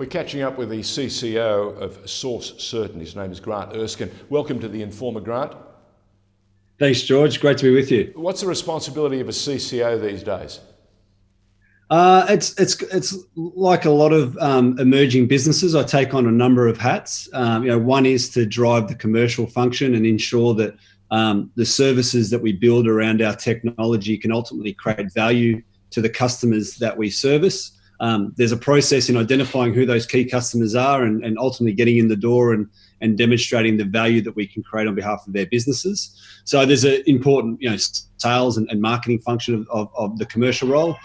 We're catching up with the C.C.O. of Source Certain. His name is Grant Erskine. Welcome to TheInformer, Grant. Thanks, George. Great to be with you. What's the responsibility of a C.C.O. these days? It's like a lot of emerging businesses. I take on a number of hats. One is to drive the commercial function and ensure that the services that we build around our technology can ultimately create value to the customers that we service. There's a process in identifying who those key customers are and ultimately getting in the door and demonstrating the value that we can create on behalf of their businesses. So there's an important sales and marketing function of the commercial role,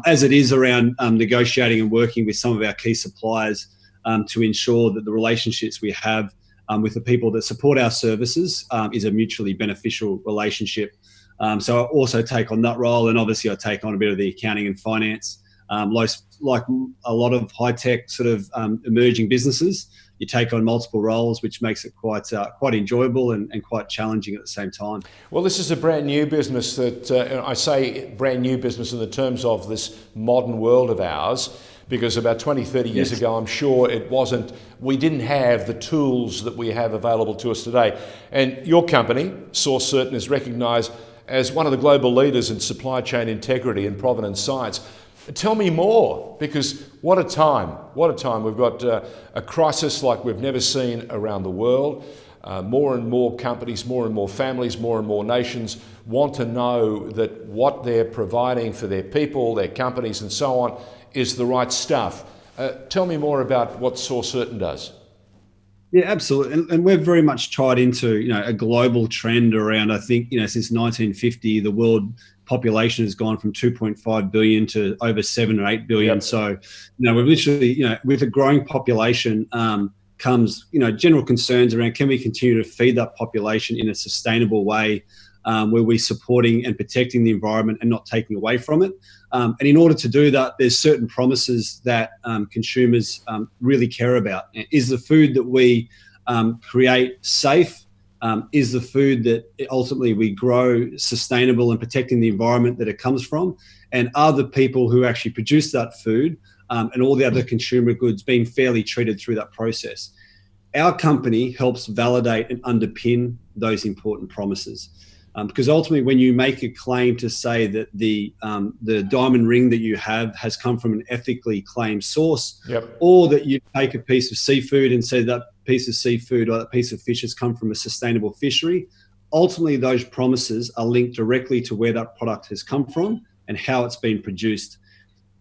as it is around negotiating and working with some of our key suppliers to ensure that the relationships we have with the people that support our services is a mutually beneficial relationship. So I also take on that role, and obviously I take on a bit of the accounting and finance. Like a lot of high-tech sort of emerging businesses, you take on multiple roles, which makes it quite enjoyable and quite challenging at the same time. Well, this is a brand new business that, I say brand new business in the terms of this modern world of ours, because about 20, 30 years ago, I'm sure we didn't have the tools that we have available to us today. And your company, Source Certain, is recognised as one of the global leaders in supply chain integrity and provenance science. Tell me more, because what a time. We've got a crisis like we've never seen around the world. More and more companies, more and more families, more and more nations want to know that what they're providing for their people, their companies and so on is the right stuff. Tell me more about what Source Certain does. Yeah, absolutely. And we're very much tied into a global trend around, I think, since 1950, the world population has gone from 2.5 billion to over 7 or 8 billion. Yep. So, we're literally, with a growing population comes, general concerns around can we continue to feed that population in a sustainable way where we're supporting and protecting the environment and not taking away from it. And in order to do that, there's certain promises that consumers really care about. Is the food that we create safe? Is the food that ultimately we grow sustainable and protecting the environment that it comes from? And are the people who actually produce that food and all the other consumer goods being fairly treated through that process? Our company helps validate and underpin those important promises. Because ultimately, when you make a claim to say that the diamond ring that you have has come from an ethically claimed source, yep, or that you take a piece of seafood and say that piece of seafood or that piece of fish has come from a sustainable fishery, ultimately those promises are linked directly to where that product has come from and how it's been produced.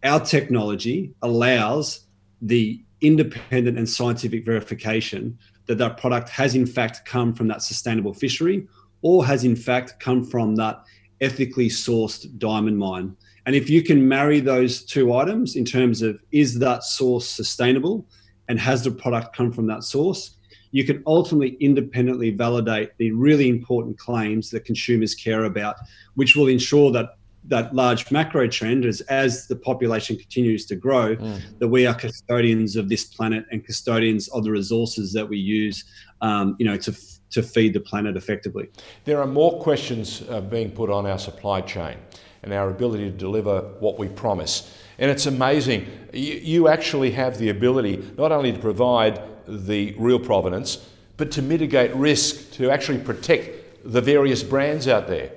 Our technology allows the independent and scientific verification that that product has in fact come from that sustainable fishery, or has in fact come from that ethically sourced diamond mine. And if you can marry those two items in terms of is that source sustainable and has the product come from that source, you can ultimately independently validate the really important claims that consumers care about, which will ensure that that large macro trend is as the population continues to grow, that we are custodians of this planet and custodians of the resources that we use to feed the planet effectively. There are more questions being put on our supply chain and our ability to deliver what we promise. And it's amazing. You actually have the ability not only to provide the real provenance, but to mitigate risk, to actually protect the various brands out there.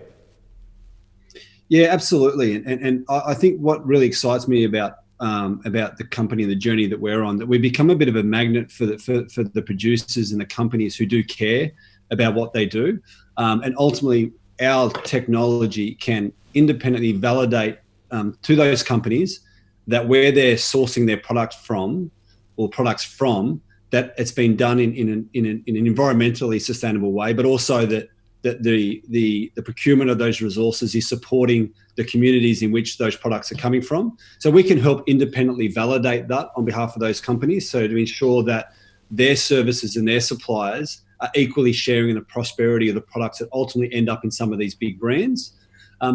Yeah, absolutely. And I think what really excites me about the company and the journey that we're on, that we become a bit of a magnet for the producers and the companies who do care about what they do. And ultimately, our technology can independently validate to those companies that where they're sourcing their product from or products from, that it's been done in an environmentally sustainable way, but also that the procurement of those resources is supporting the communities in which those products are coming from. So we can help independently validate that on behalf of those companies, so to ensure that their services and their suppliers are equally sharing in the prosperity of the products that ultimately end up in some of these big brands.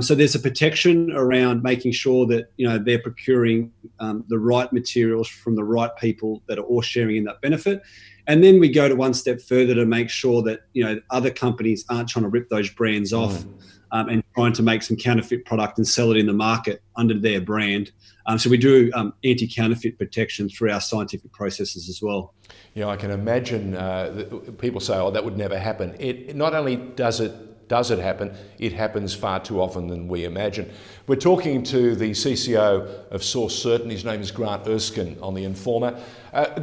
So there's a protection around making sure that they're procuring the right materials from the right people that are all sharing in that benefit. And then we go to one step further to make sure that other companies aren't trying to rip those brands off and trying to make some counterfeit product and sell it in the market under their brand. So we do anti-counterfeit protection through our scientific processes as well. Yeah, I can imagine people say, "Oh, that would never happen." It not only does it happen, it happens far too often than we imagine. We're talking to the C.C.O. of Source Certain. His name is Grant Erskine on The Informer.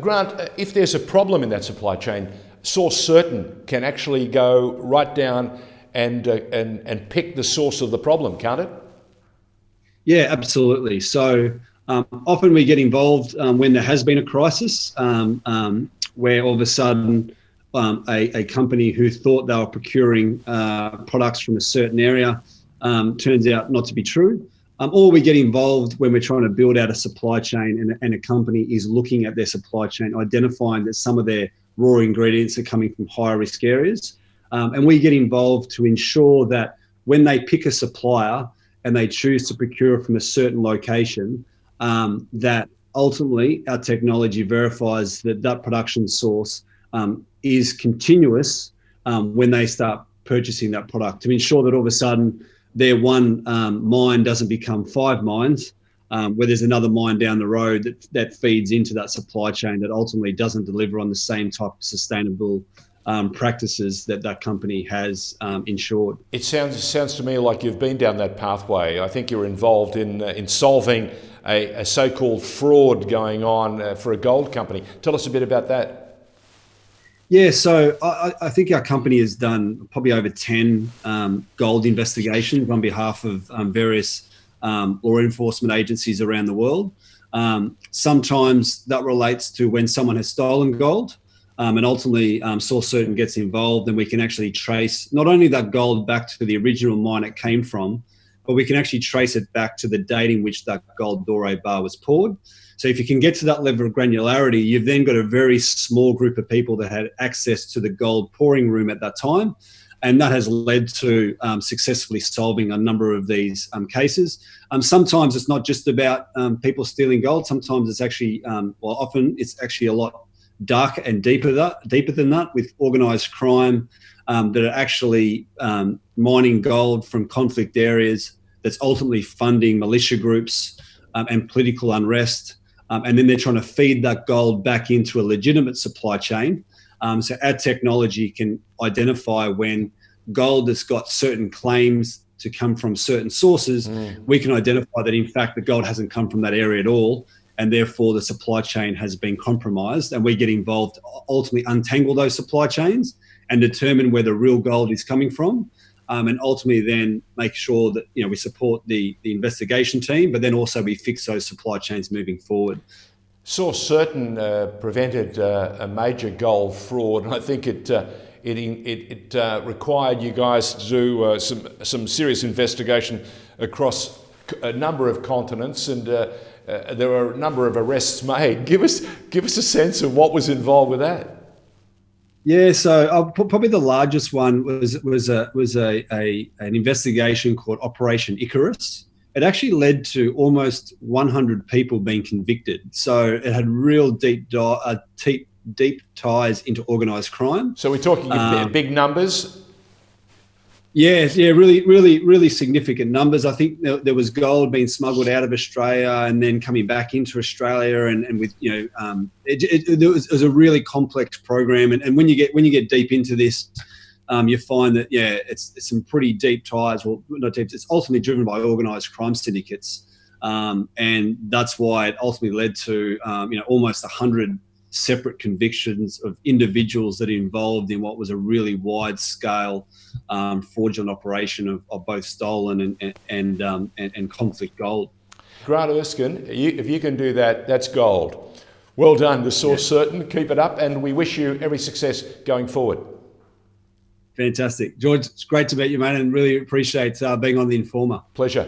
Grant, if there's a problem in that supply chain, Source Certain can actually go right down and pick the source of the problem, can't it? Yeah, absolutely. So often we get involved when there has been a crisis, where all of a sudden a company who thought they were procuring products from a certain area turns out not to be true. Or we get involved when we're trying to build out a supply chain and a company is looking at their supply chain, identifying that some of their raw ingredients are coming from higher risk areas. And we get involved to ensure that when they pick a supplier and they choose to procure from a certain location, that ultimately our technology verifies that that production source is continuous when they start purchasing that product, to ensure that all of a sudden their one mine doesn't become 5 mines, where there's another mine down the road that feeds into that supply chain that ultimately doesn't deliver on the same type of sustainable practices that company has ensured. It sounds to me like you've been down that pathway. I think you're involved in solving a so-called fraud going on for a gold company. Tell us a bit about that. Yeah, so I think our company has done probably over 10 gold investigations on behalf of various law enforcement agencies around the world. Sometimes that relates to when someone has stolen gold, and ultimately Source Certain gets involved, and we can actually trace not only that gold back to the original mine it came from, but we can actually trace it back to the date in which that gold doré bar was poured. So if you can get to that level of granularity, you've then got a very small group of people that had access to the gold pouring room at that time. And that has led to successfully solving a number of these cases. Sometimes it's not just about people stealing gold. Sometimes it's actually, often it's actually a lot darker and deeper than that, with organised crime that are actually mining gold from conflict areas that's ultimately funding militia groups and political unrest. And then they're trying to feed that gold back into a legitimate supply chain. So our technology can identify when gold has got certain claims to come from certain sources. We can identify that, in fact, the gold hasn't come from that area at all, and therefore the supply chain has been compromised. And we get involved to ultimately untangle those supply chains and determine where the real gold is coming from. And ultimately then make sure that we support the investigation team, but then also we fix those supply chains moving forward. Source Certain prevented a major gold fraud, and I think it required you guys to do some serious investigation across a number of continents, and there were a number of arrests made. Give us a sense of what was involved with that. Yeah, so probably the largest one was an investigation called Operation Icarus. It actually led to almost 100 people being convicted. So it had real deep ties into organised crime. So we're talking big numbers. Yeah, really significant numbers. I think there was gold being smuggled out of Australia and then coming back into Australia, and with it was a really complex program. And when you get deep into this, you find that it's some pretty deep ties. Well, not deep. It's ultimately driven by organised crime syndicates, and that's why it ultimately led to almost 100 separate convictions of individuals that are involved in what was a really wide-scale fraudulent operation of both stolen and conflict gold. Grant Erskine, if you can do that, that's gold. Well done to Source Certain. Keep it up, and we wish you every success going forward. Fantastic. George, it's great to meet you, mate, and really appreciate being on The Informer. Pleasure.